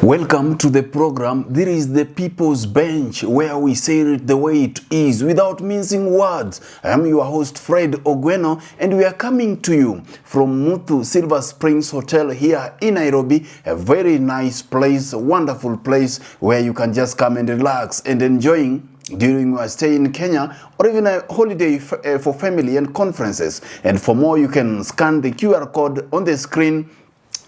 Welcome to the program. This is the People's Bench, where we say it the way it is without mincing words. I am your host Fred Ogweno, and we are coming to you from Muthu Silver Springs Hotel here in Nairobi, a very nice place, a wonderful place where you can just come and relax and enjoying during your stay in Kenya, or even a holiday for family and conferences. And for more, you can scan the QR code on the screen.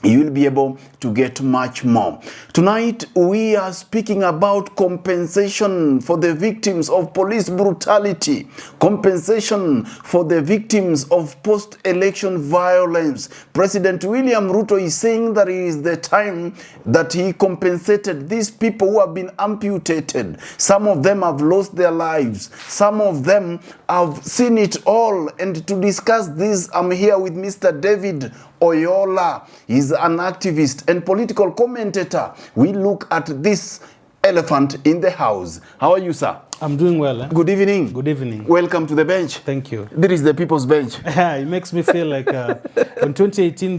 You will be able to get much more. Tonight, we are speaking about compensation for the victims of police brutality, compensation for the victims of post-election violence. President William Ruto is saying that it is the time that he compensated these people who have been amputated. Some of them have lost their lives. Some of them have seen it all. And to discuss this, I'm here with Mr. David Oyola. He's an activist and political commentator. We look at this elephant in the house. How are you, sir? I'm doing well. Good evening. Good evening. Welcome to the bench. Thank you. This is the People's Bench. It makes me feel like in 2018,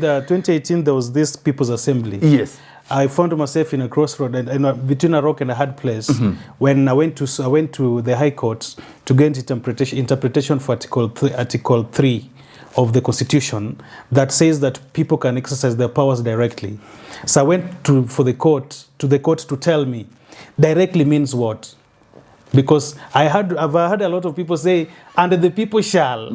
there was this People's Assembly. Yes. I found myself in a crossroad and between a rock and a hard place when I went to the High Court to get interpretation for Article 3 of the Constitution that says that people can exercise their powers directly. So I went to the court to tell me directly means what, because I've heard a lot of people say, "And the people shall."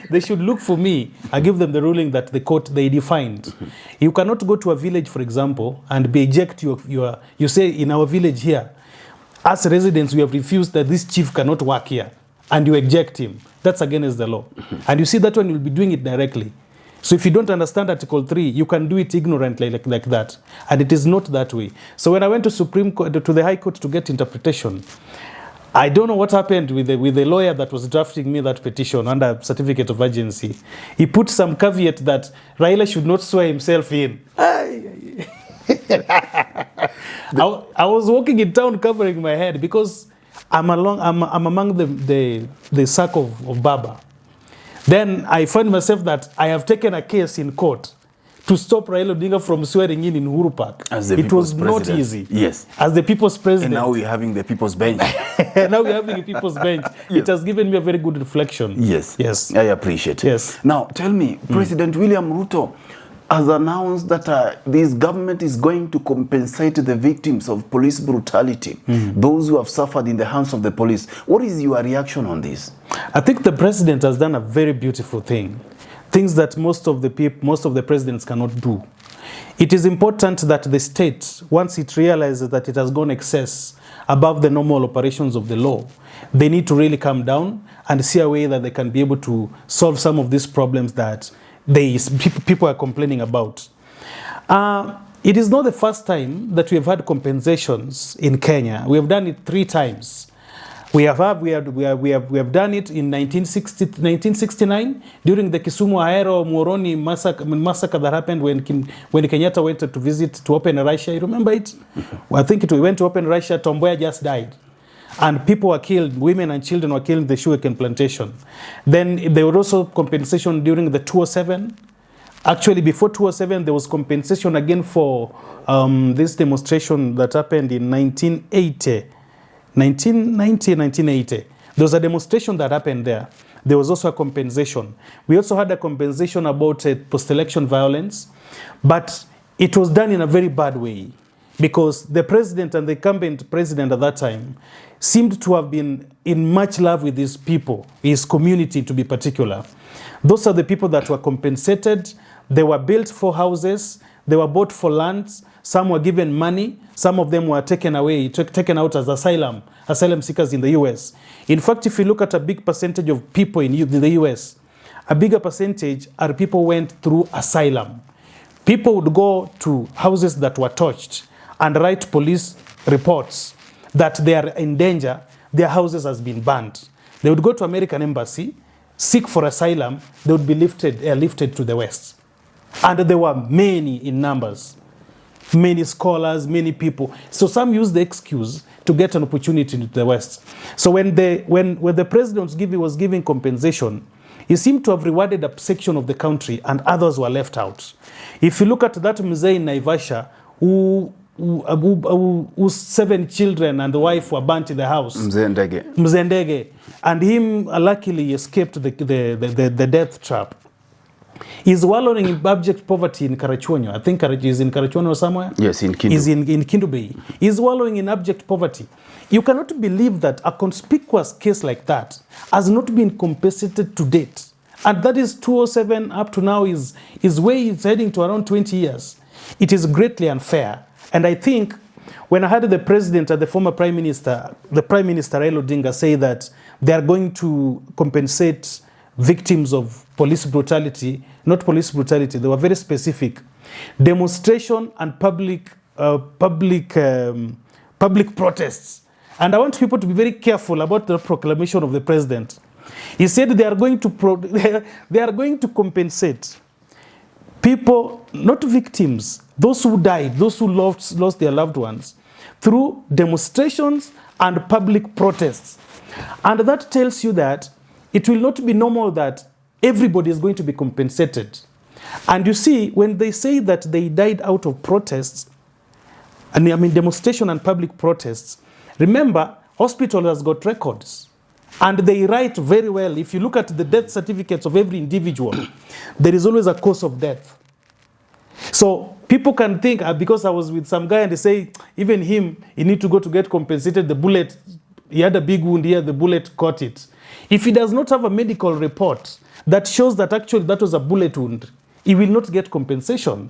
They should look for me. I give them the ruling that the court they defined. You cannot go to a village, for example, and be eject you say in our village here, as residents we have refused that this chief cannot work here, and you eject him. That's against the law. And you see that one, you'll be doing it directly. So if you don't understand Article 3, you can do it ignorantly like that. And it is not that way. So when I went to Supreme Court, to the High Court to get interpretation, I don't know what happened with the lawyer that was drafting me that petition under certificate of urgency. He put some caveat that Raila should not swear himself in. I was walking in town covering my head because I'm among the circle of Baba. Then I find myself that I have taken a case in court to stop Raila Odinga from swearing in Uhuru Park. It was not easy. Yes. As the People's President. And now we're having the People's Bench. Now we're having a People's Bench. Yes. It has given me a very good reflection. Yes. Yes. I appreciate it. Yes. Now, tell me, President William Ruto has announced that this government is going to compensate the victims of police brutality, those who have suffered in the hands of the police. What is your reaction on this? I think the president has done a very beautiful thing, things that most of the presidents cannot do. It is important that the state, once it realizes that it has gone excess above the normal operations of the law, they need to really come down and see a way that they can be able to solve some of these problems that people are complaining about. It is not the first time that we have had compensations in Kenya. We have done it 3 times. We have done it in 1969 during the Kisumu Ahero Muhoroni massacre that happened when Kenyatta went to visit to open Russia. You remember it? I think we went to open Russia. Tomboya just died. And people were killed, women and children were killed in the sugarcane plantation. Then there was also compensation during the 2007. Actually, before 2007, there was compensation again for this demonstration that happened in 1980. There was a demonstration that happened there. There was also a compensation. We also had a compensation about post-election violence, but it was done in a very bad way because the president and the incumbent president at that time seemed to have been in much love with his people, his community to be particular. Those are the people that were compensated. They were built for houses. They were bought for lands. Some were given money. Some of them were taken out as asylum seekers in the US. In fact, if you look at a big percentage of people in the US, a bigger percentage are people who went through asylum. People would go to houses that were touched and write police reports that they are in danger their houses has been burned. They would go to American embassy, seek for asylum, they would be lifted to the West. And there were many in numbers, many scholars, many people. So some use the excuse to get an opportunity to the West. So when the president was giving compensation, he seemed to have rewarded a section of the country and others were left out. If you look at that mzee in Naivasha, whose 7 children and the wife were burnt in the house. Mzee Ndege. And him luckily escaped the death trap. He's wallowing in abject poverty in Karachuonyo. I think he's in Karachuonyo somewhere. Yes, in Kindu. He's in Kindu Bay. He's wallowing in abject poverty. You cannot believe that a conspicuous case like that has not been compensated to date. And that is 2007 up to now is heading to around 20 years. It is greatly unfair. And I think when I heard the president and the former prime minister, Raila Odinga, say that they are going to compensate victims of police brutality, not police brutality, they were very specific. Demonstration and public protests. And I want people to be very careful about the proclamation of the president. He said they are going to compensate people, not victims, those who died, those who lost their loved ones, through demonstrations and public protests. And that tells you that it will not be normal that everybody is going to be compensated. And you see, when they say that they died out of protests, and I mean demonstration and public protests, remember, hospital has got records. And they write very well. If you look at the death certificates of every individual, there is always a cause of death. So people can think, because I was with some guy and they say, even him, he need to go to get compensated. The bullet, he had a big wound here, the bullet caught it. If he does not have a medical report that shows that actually that was a bullet wound, he will not get compensation.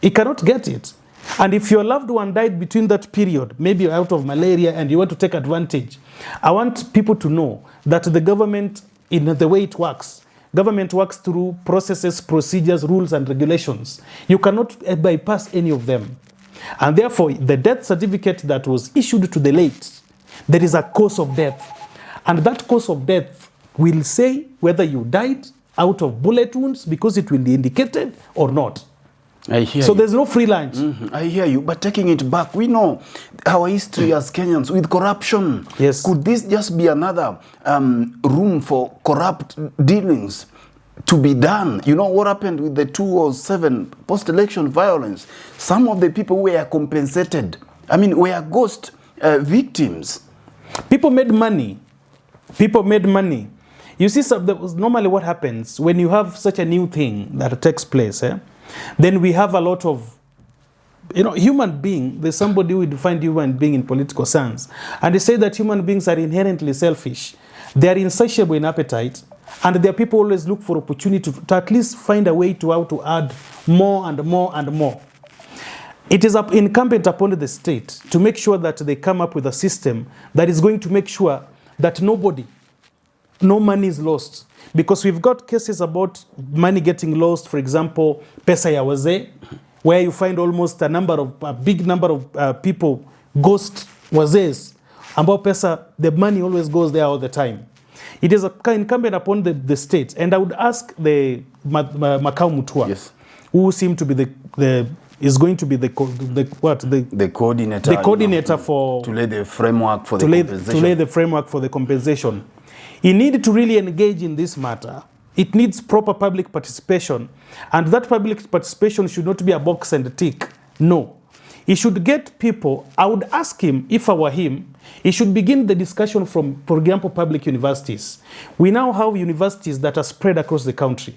He cannot get it. And if your loved one died between that period, maybe out of malaria and you want to take advantage, I want people to know that the government, in the way it works, government works through processes, procedures, rules, and regulations. You cannot bypass any of them. And therefore, the death certificate that was issued to the late, there is a cause of death. And that cause of death will say whether you died out of bullet wounds, because it will be indicated, or not. I hear so you. There's no free lunch. I hear you. But taking it back, we know our history as Kenyans with corruption. Yes. Could this just be another room for corrupt dealings to be done? You know what happened with the 2007 post-election violence? Some of the people were compensated. I mean, were ghost victims. People made money. People made money. You see, normally what happens when you have such a new thing that takes place, then we have a lot of, human being. There's somebody who defined human being in political sense. And they say that human beings are inherently selfish. They are insatiable in appetite. And their people always look for opportunity to at least find a way to how to add more and more and more. It is incumbent upon the state to make sure that they come up with a system that is going to make sure that no money is lost. Because we've got cases about money getting lost, for example, Pesa ya Wazee, where you find almost a big number of people, ghost wazees, about Pesa, the money always goes there all the time. It is incumbent upon the state. And I would ask the Makau Mutua, yes, who seem to be is going to be the coordinator. The coordinator for to lay the framework for the compensation. To lay the framework for the compensation. He needed to really engage in this matter. It needs proper public participation. And that public participation should not be a box and a tick. No. He should get people. I would ask him, if I were him, he should begin the discussion from, for example, public universities. We now have universities that are spread across the country.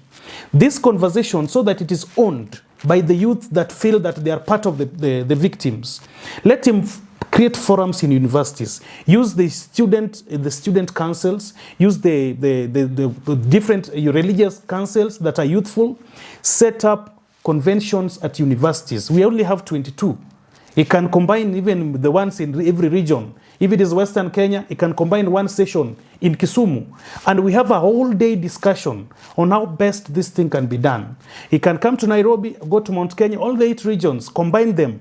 This conversation, so that it is owned by the youth that feel that they are part of the victims. Let him create forums in universities. Use the student councils. Use the different religious councils that are youthful. Set up conventions at universities. We only have 22. It can combine even the ones in every region. If it is Western Kenya, it can combine one session in Kisumu. And we have a whole day discussion on how best this thing can be done. It can come to Nairobi, go to Mount Kenya, all the 8 regions, combine them.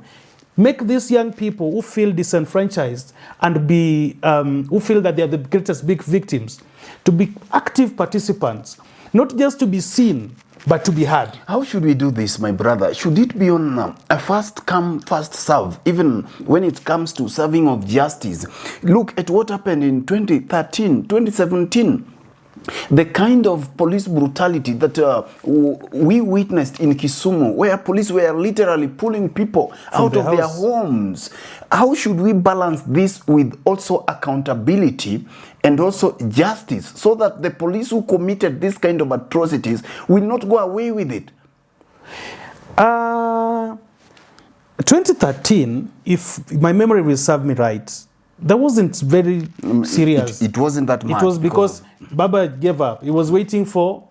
make these young people who feel disenfranchised and be who feel that they are the greatest big victims to be active participants, not just to be seen, but to be heard. How should we do this, my brother? Should it be on a first come, first serve, even when it comes to serving of justice? Look at what happened in 2013, 2017. The kind of police brutality that we witnessed in Kisumu, where police were literally pulling people out of their homes. How should we balance this with also accountability and also justice, so that the police who committed this kind of atrocities will not go away with it? 2013, if my memory will serve me right, that wasn't very serious. It wasn't that much. It was because Baba gave up. He was waiting for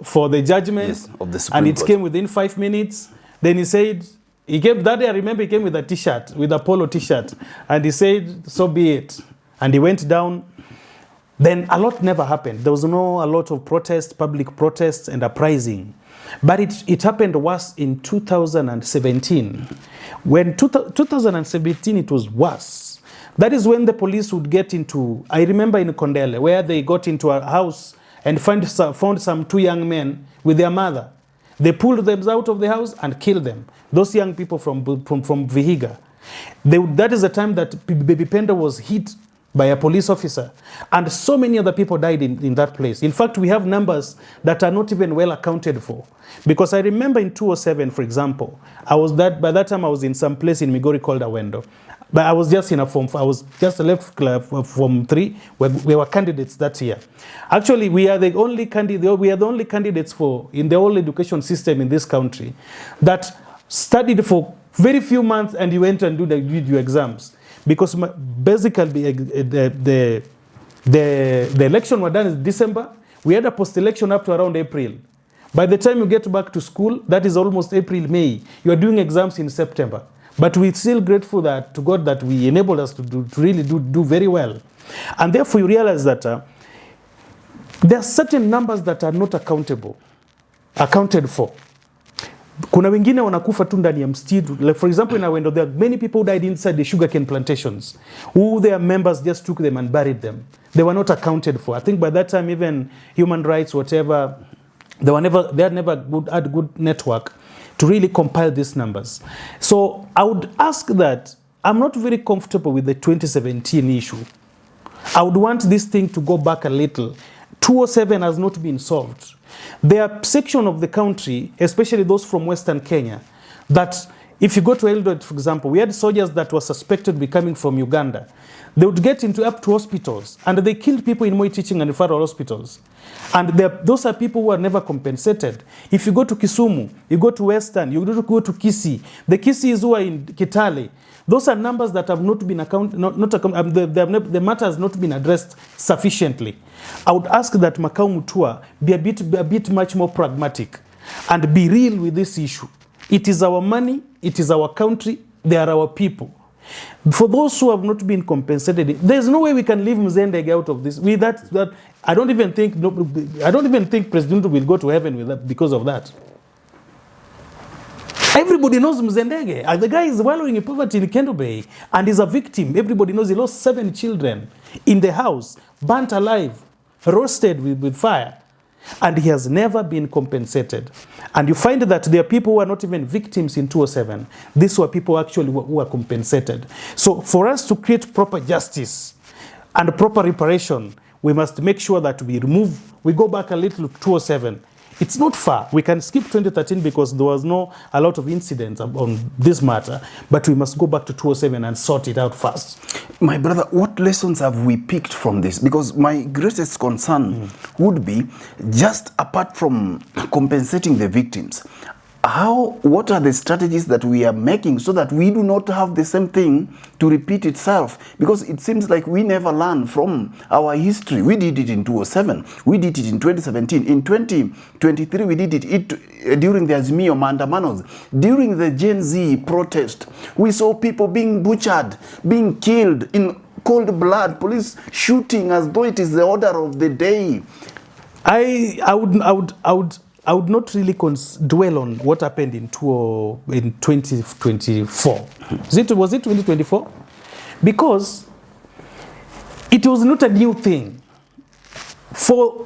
the judgment, yes, of the Supreme and it Court. came within 5 minutes. Then he said, he came that day, I remember he came with a t-shirt, with a polo t-shirt, and he said, so be it. And he went down. Then a lot never happened. There was a lot of protests, public protests and uprising. But it happened worse in 2017. When 2017, it was worse. That is when the police would get into, I remember in Kondele, where they got into a house and found some 2 young men with their mother. They pulled them out of the house and killed them. Those young people from Vihiga. That is the time that Baby Penda was hit by a police officer. And so many other people died in that place. In fact, we have numbers that are not even well accounted for. Because I remember in 2007, for example, by that time I was in some place in Migori called Awendo. But I was just in a form, I was just left Form 3, where we were candidates that year. Actually, we are the only candidates in the whole education system in this country that studied for very few months and you went and did your exams. Because basically the election was done in December. We had a post-election up to around April. By the time you get back to school, that is almost April, May. You are doing exams in September. But we're still grateful to God that we enabled us to really do very well. And therefore you realize that there are certain numbers that are not accounted for. Kuna wengine wanakufa tu ndani ya msitu. Like for example, in Awendo, there are many people who died inside the sugarcane plantations, who their members just took them and buried them. They were not accounted for. I think by that time, even human rights, whatever, they had never had good network to really compile these numbers. So I would ask that, I'm not very comfortable with the 2017 issue. I would want this thing to go back a little. 2007 has not been solved. There are sections of the country, especially those from Western Kenya, that if you go to Eldoret, for example, we had soldiers that were suspected to be coming from Uganda. They would get up to hospitals, and they killed people in Moi Teaching and Referral hospitals. And those are people who are never compensated. If you go to Kisumu, you go to Western, you go to Kisii. The Kisiis who are in Kitale, those are numbers that have not been the matter has not been addressed sufficiently. I would ask that Makau Mutua be a bit much more pragmatic and be real with this issue. It is our money, it is our country, they are our people. For those who have not been compensated, there's no way we can leave Mzendege out of this. I don't even think President will go to heaven with that because of that. Everybody knows Mzendege. The guy is wallowing in poverty in Kendo Bay and is a victim. Everybody knows he lost 7 children in the house, burnt alive, roasted with fire. And he has never been compensated. And you find that there are people who are not even victims in 2007. These were people actually who are compensated. So for us to create proper justice and proper reparation, we must make sure that we go back a little to 2007. It's not far. We can skip 2013 because there was a lot of incidents on this matter, but we must go back to 2007 and sort it out fast. My brother, what lessons have we picked from this? Because my greatest concern would be, just apart from compensating the victims, what are the strategies that we are making so that we do not have the same thing to repeat itself? Because it seems like we never learn from our history. We did it in 2007. We did it in 2017. In 2023, we did it during the Azimio Maandamanos. During the Gen Z protest, we saw people being butchered, being killed in cold blood, police shooting as though it is the order of the day. I really dwell on what happened in 2024. Was it 2024? Because it was not a new thing. For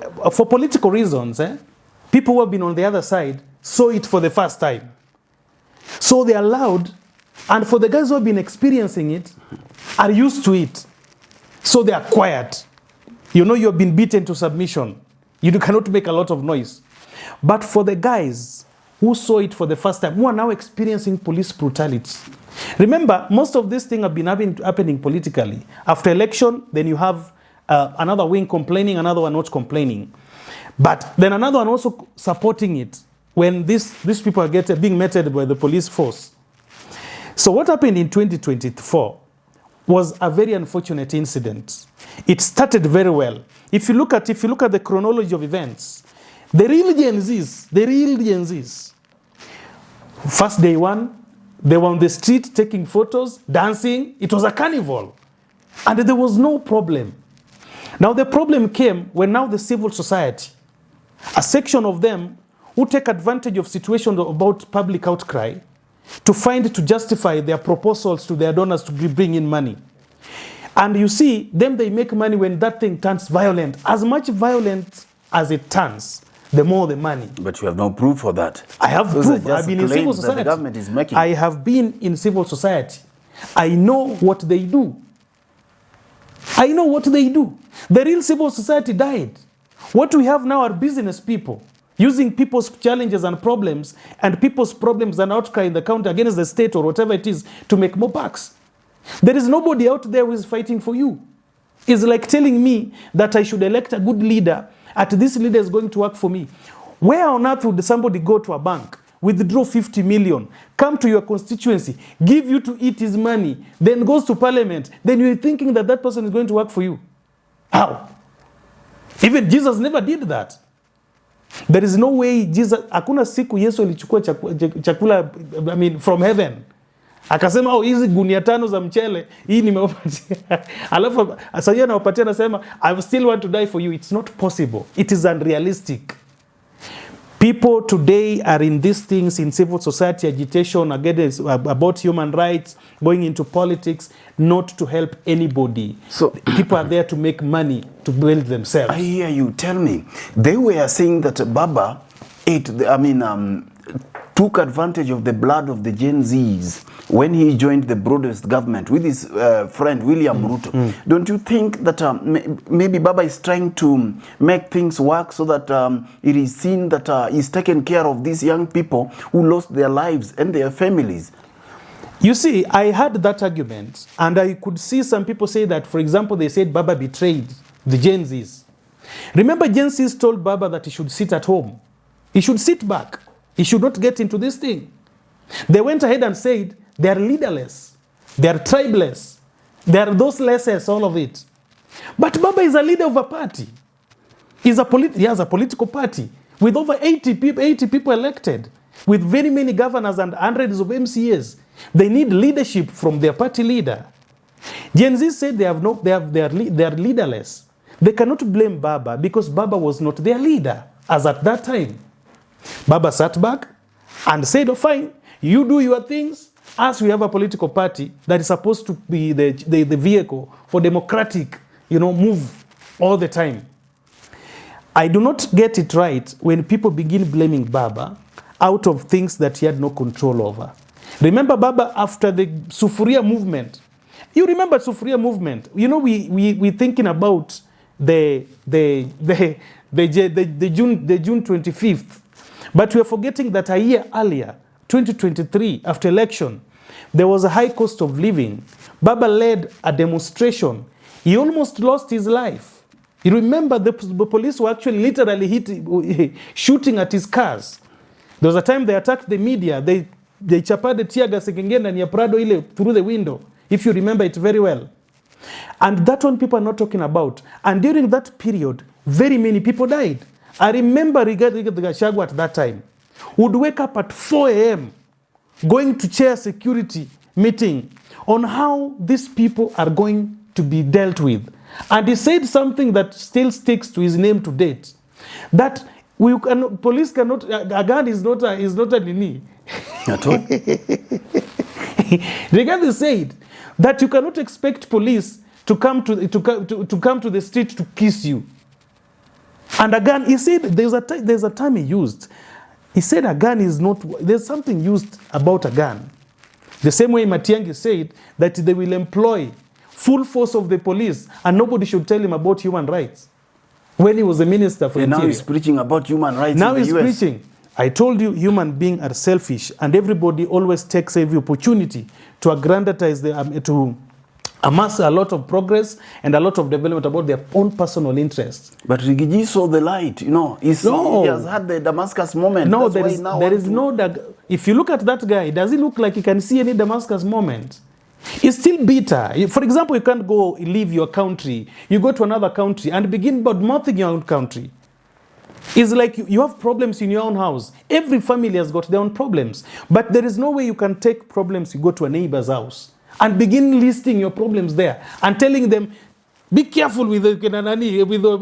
political reasons, people who have been on the other side saw it for the first time. So they allowed, and for the guys who have been experiencing it, are used to it. So they are quiet. You know you have been beaten to submission. You cannot make a lot of noise. But for the guys who saw it for the first time, who are now experiencing police brutality. Remember, most of these things have been happening politically. After election, then you have another wing complaining, another one not complaining. But then another one also supporting it when these people are being meted by the police force. So what happened in 2024 was a very unfortunate incident. It started very well. If you look at the chronology of events, the real Gen Zs, first day one, they were on the street taking photos, dancing. It was a carnival. And there was no problem. Now the problem came when now the civil society, a section of them who take advantage of situations about public outcry to justify their proposals to their donors to bring in money. And you see, them they make money when that thing turns violent. As much violent as it turns, the more the money. But you have no proof for that. I have proof. I've been in civil society. The government is making. I have been in civil society. I know what they do. The real civil society died. What we have now are business people using people's challenges and problems and people's problems and outcry in the county against the state or whatever it is to make more bucks. There is nobody out there who is fighting for you. It's like telling me that I should elect a good leader, and this leader is going to work for me. Where on earth would somebody go to a bank, withdraw 50 million, come to your constituency, give you to eat his money, then goes to parliament, then you're thinking that that person is going to work for you? How? Even Jesus never did that. There is no way Jesus, hakuna siku Yesu alichukua chakula, from heaven. Akasema, hizi gunia 5 za mchele, hii nimewapatia. Alafu sasa anawapatia anasema, I still want to die for you. It's not possible. It is unrealistic. People today are in these things, in civil society agitation, about human rights, going into politics, not to help anybody. So people are there to make money, to build themselves. I hear you. Tell me, they were saying that Baba took advantage of the blood of the Gen Zs when he joined the broadest government with his friend William Ruto. Don't you think that maybe Baba is trying to make things work so that it is seen that he's taken care of these young people who lost their lives and their families? You see, I heard that argument, and I could see some people say that, for example, they said Baba betrayed the Gen Zs. Remember, Gen Zs told Baba that he should sit at home. He should sit back. He should not get into this thing. They went ahead and said they are leaderless, they are tribeless, they are those lessers, all of it. But Baba is a leader of a party. He has a political party with over 80 people elected, with very many governors and hundreds of MCAs. They need leadership from their party leader. Gen Z said they are leaderless. They cannot blame Baba because Baba was not their leader as at that time. Baba sat back and said, oh, fine, you do your things, as we have a political party that is supposed to be the vehicle for democratic, move all the time. I do not get it right when people begin blaming Baba out of things that he had no control over. Remember Baba after the Sufuria movement. You remember Sufuria movement? We thinking about the June 25th. But we are forgetting that a year earlier, 2023, after election, there was a high cost of living. Baba led a demonstration. He almost lost his life. You remember the police were actually literally shooting at his cars. There was a time they attacked the media. They chapada tear gas ikingenda ni Prado ile through the window, if you remember it very well. And that one people are not talking about. And during that period, very many people died. I remember Rigathi Gachagua at that time would wake up at 4 a.m. going to chair security meeting on how these people are going to be dealt with. And he said something that still sticks to his name to date, that Police cannot. A gun is not a nini. At all. Rigathi said that you cannot expect police to come to the street to kiss you. And a gun, he said, there's a term he used. He said a gun is not. There's something used about a gun. The same way Matiang'i said that they will employ full force of the police and nobody should tell him about human rights. When he was a minister for Interior. Now he's preaching about human rights now in the US. He's preaching. I told you human beings are selfish and everybody always takes every opportunity to aggrandize, to amass a lot of progress and a lot of development about their own personal interests. But Rigiji saw the light, he has had the Damascus moment. No, if you look at that guy, does he look like he can see any Damascus moment? He's still bitter. For example, you can't go leave your country. You go to another country and begin bad-mouthing your own country. It's like you have problems in your own house. Every family has got their own problems. But there is no way you can take problems, you go to a neighbor's house and begin listing your problems there and telling them, be careful with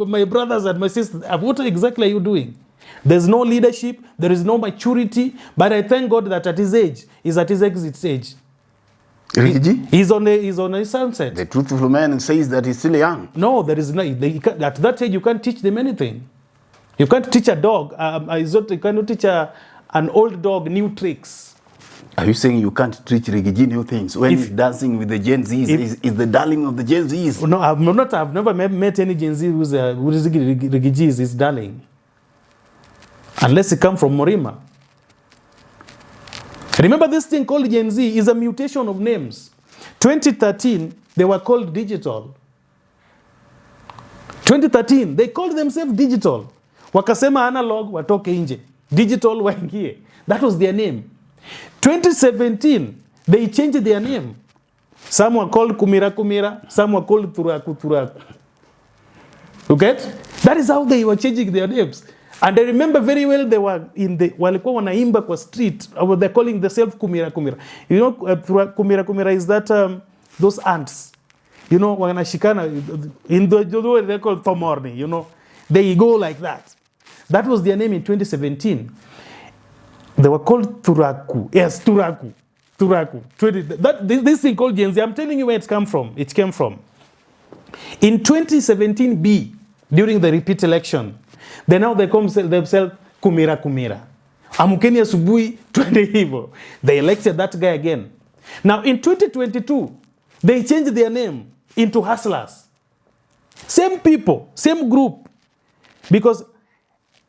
my brothers and my sisters. What exactly are you doing? There's no leadership. There is no maturity. But I thank God that at his age, he's at his exit stage. He's on his sunset. The truthful man says that he's still young. No, there is no. At that age, you can't teach them anything. You can't teach a dog. You cannot teach an old dog new tricks. Are you saying you can't teach Rigiji new things when he's dancing with the Gen Zs? Is the darling of the Gen Zs? No, I've never met any Gen Z who's Rigiji is his darling, unless he come from Morima. Remember, this thing called Gen Z is a mutation of names. 2013, they were called digital. 2013, they called themselves digital. Wakasema analog, watoke nje. Digital, waingie. That was their name. 2017, they changed their name. Some were called Kumira Kumira, some were called Turaku Turaku. You get? That is how they were changing their names. And I remember very well they were walikuwa wanaimba kwa street, or they're calling themselves Kumira Kumira. You know, Kumira Kumira is that those ants. Wanashikana in the way they call Thomorni, They go like that. That was their name in 2017. They were called Turaku. Yes, Turaku. This thing called Gen Z, I'm telling you where it came from. It came from. In 2017B, during the repeat election, they call themselves Kumira Kumira. Amukeni asubuhi, twende hivyo. They elected that guy again. Now in 2022, they changed their name into Hustlers. Same people, same group. Because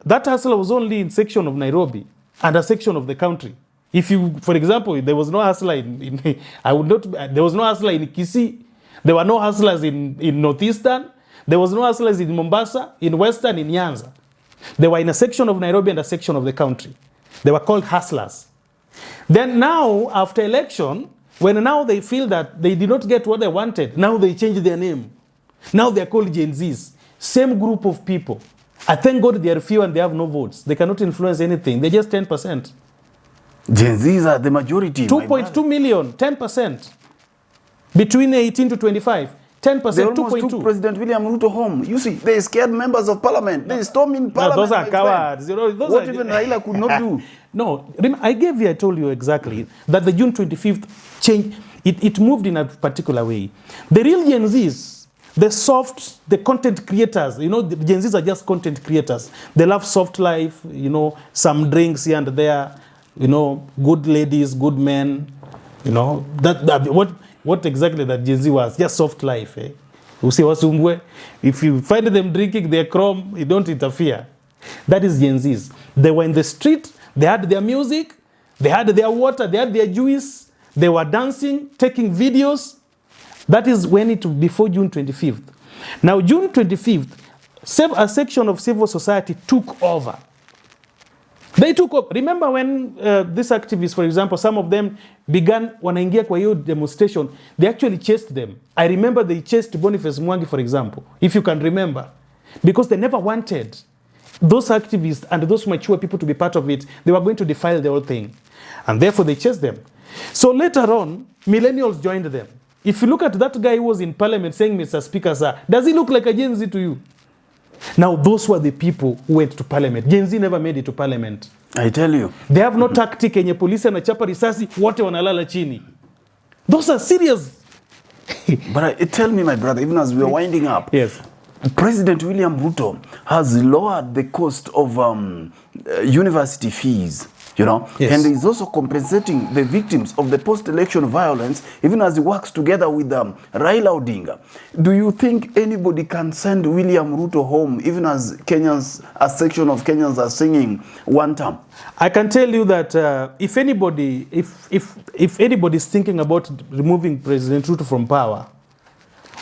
that hustler was only in section of Nairobi and a section of the country. If you, for example, there was no hustler there was no hustler in Kisii. There were no hustlers in Northeastern. There was no hustlers in Mombasa, in Western, in Nyanza. They were in a section of Nairobi and a section of the country. They were called hustlers. Then now, after election, when now they feel that they did not get what they wanted, now they change their name. Now they are called Gen Zs. Same group of people. I thank God they are few and they have no votes. They cannot influence anything. They're just 10%. Gen Zs are the majority. 2.2 million, 10%. Between 18 to 25. 10%, they almost 2.2. Took President William Ruto home. You see, they scared members of parliament. They stormed in parliament. Those are cowards. What even Raila could not do. No, I told you exactly that the June 25th change, it moved in a particular way. The real Gen Zs, the content creators, the Gen Zs are just content creators. They love soft life, some drinks here and there, good ladies, good men, what exactly that Gen Z was, just soft life. If you find them drinking their chrome, you don't interfere. That is Gen Zs. They were in the street, they had their music, they had their water, they had their juice, they were dancing, taking videos. That is when before June 25th. Now, June 25th, a section of civil society took over. They took up. Remember when these activists, for example, some of them began wanaingia kwa hiyo demonstration, they actually chased them. I remember they chased Boniface Mwangi, for example, if you can remember, because they never wanted those activists and those mature people to be part of it. They were going to defile the whole thing, and therefore they chased them. So later on, millennials joined them. If you look at that guy who was in parliament saying, Mr. Speaker, sir, does he look like a Gen Z to you? Now, those were the people who went to parliament. Gen Z never made it to parliament. I tell you. They have no tactic yenye polisi anachapa risasi, wote wanalala chini. Those are serious. But tell me, my brother, even as we are winding up, Yes. President William Ruto has lowered the cost of university fees, you know, Yes. and is also compensating the victims of the post-election violence, even as he works together with Raila Odinga. Do you think anybody can send William Ruto home, even as Kenyans, a section of Kenyans are singing one term? I can tell you that if anybody is thinking about removing President Ruto from power,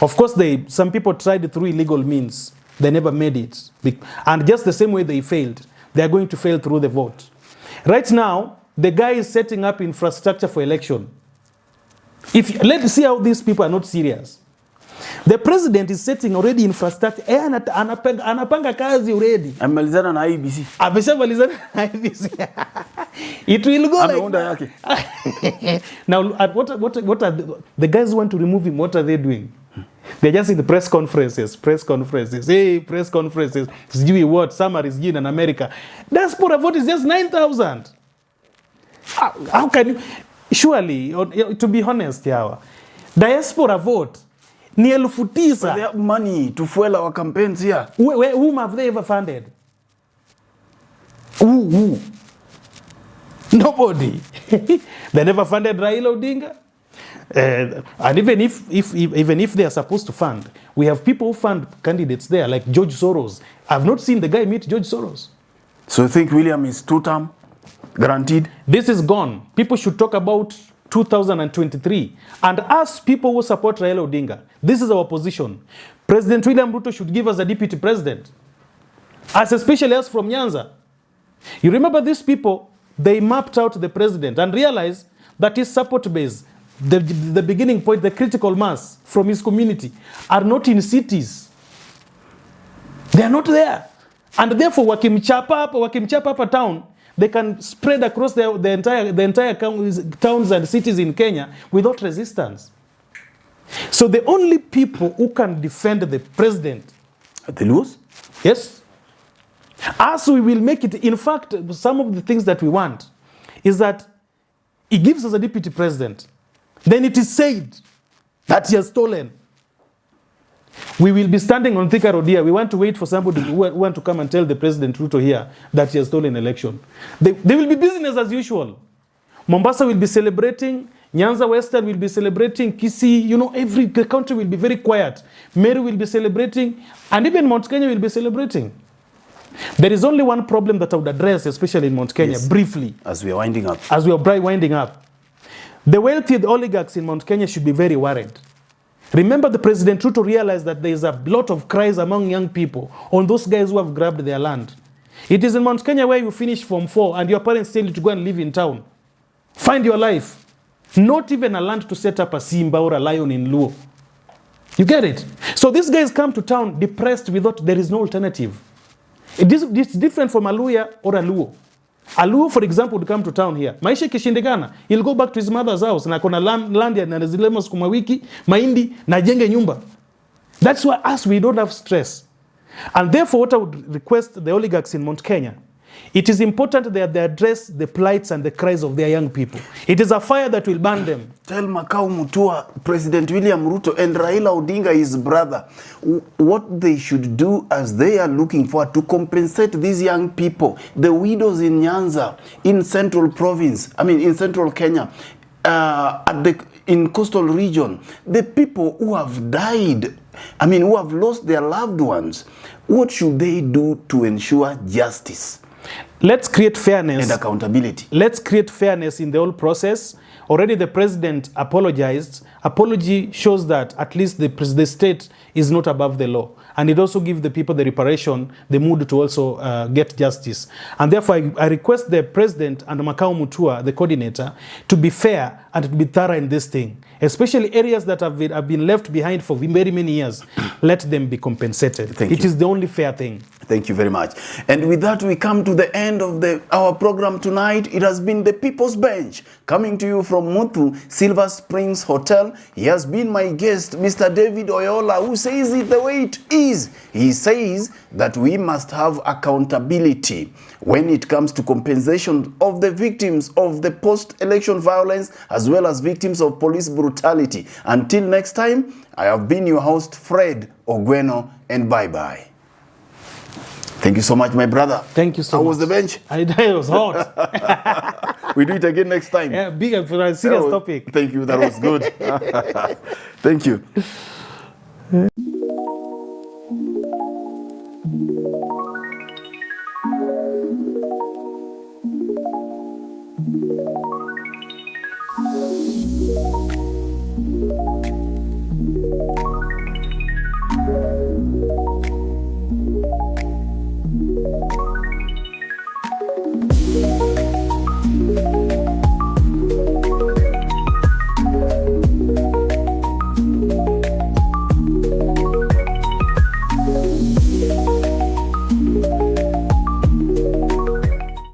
of course some people tried through illegal means. They never made it. And just the same way they failed, they are going to fail through the vote. Right now, the guy is setting up infrastructure for election. Let's see how these people are not serious. The president is setting already infrastructure. Anapanga kazi already. Amalizana na IBC. Ameshamalizana na IBC. It will go like that. Now, what are the guys who want to remove him? What are they doing? They're just in the press conferences. Hey, press conferences. Sijui what, summaries in America. Diaspora vote is just 9,000. How can you? Surely, to be honest, diaspora vote ni 9,000. They have money to fuel our campaigns here. Whom have they ever funded? Who? Nobody. They never funded Raila Odinga. And even if they are supposed to fund, we have people who fund candidates there, like George Soros. I've not seen the guy meet George Soros. So you think William is two-term guaranteed? This is gone. People should talk about 2023. And us people who support Raila Odinga, this is our position. President William Ruto should give us a deputy president. Especially us from Nyanza. You remember these people, they mapped out the president and realized that his support base, the beginning point, the critical mass from his community, are not in cities. They are not there. And therefore, wakimchapa up a town, they can spread across the entire towns and cities in Kenya without resistance. So the only people who can defend the president are the Luos? Yes. As we will make it, in fact, some of the things that we want is that he gives us a deputy president. Then it is said that he has stolen. We will be standing on Thika Road here. We want to wait for somebody who want to come and tell the President Ruto here that he has stolen election. They will be business as usual. Mombasa will be celebrating. Nyanza Western will be celebrating. Kisii, the country will be very quiet. Meru will be celebrating. And even Mount Kenya will be celebrating. There is only one problem that I would address, especially in Mount Kenya, yes, briefly. As we are winding up. The wealthy oligarchs in Mount Kenya should be very worried. Remember, the President Ruto realized that there is a lot of cries among young people on those guys who have grabbed their land. It is in Mount Kenya where you finish Form 4 and your parents tell you to go and live in town. Find your life. Not even a land to set up a Simba or a lion in Luo. You get it? So these guys come to town depressed without, there is no alternative. It's different from a Luya or a Luo. A Luo, for example, would come to town here. Maisha kishindikana, he'll go back to his mother's house na kona land ya nazilema sukuma wiki, mahindi na jenge nyumba. That's why we don't have stress. And therefore, what I would request the oligarchs in Mount Kenya, it is important that they address the plights and the cries of their young people. It is a fire that will burn them. Tell Makau Mutua, President William Ruto and Raila Odinga, his brother, what they should do as they are looking for to compensate these young people, the widows in Nyanza, in Central Kenya, in coastal region, the people who have died, who have lost their loved ones. What should they do to ensure justice? Let's create fairness. And accountability. Let's create fairness in the whole process. Already the president apologized. Apology shows that at least the state is not above the law. And it also gives the people the reparation, the mood to also get justice. And therefore, I request the president and Makau Mutua, the coordinator, to be fair and to be thorough in this thing. Especially areas that have been left behind for very many years. Let them be compensated. Thank you. It is the only fair thing. Thank you very much. And with that, we come to the end of our program tonight. It has been the People's Bench, coming to you from Muthu Silver Springs Hotel. He has been my guest, Mr. David Oyola, who says it the way it is. He says that we must have accountability when it comes to compensation of the victims of the post-election violence, as well as victims of police brutality. Until next time, I have been your host, Fred Ogweno, and bye-bye. Thank you so much, my brother. Thank you so much. How was the bench? It was hot. We do it again next time. Yeah, big for a serious topic. Thank you. That was good. Thank you.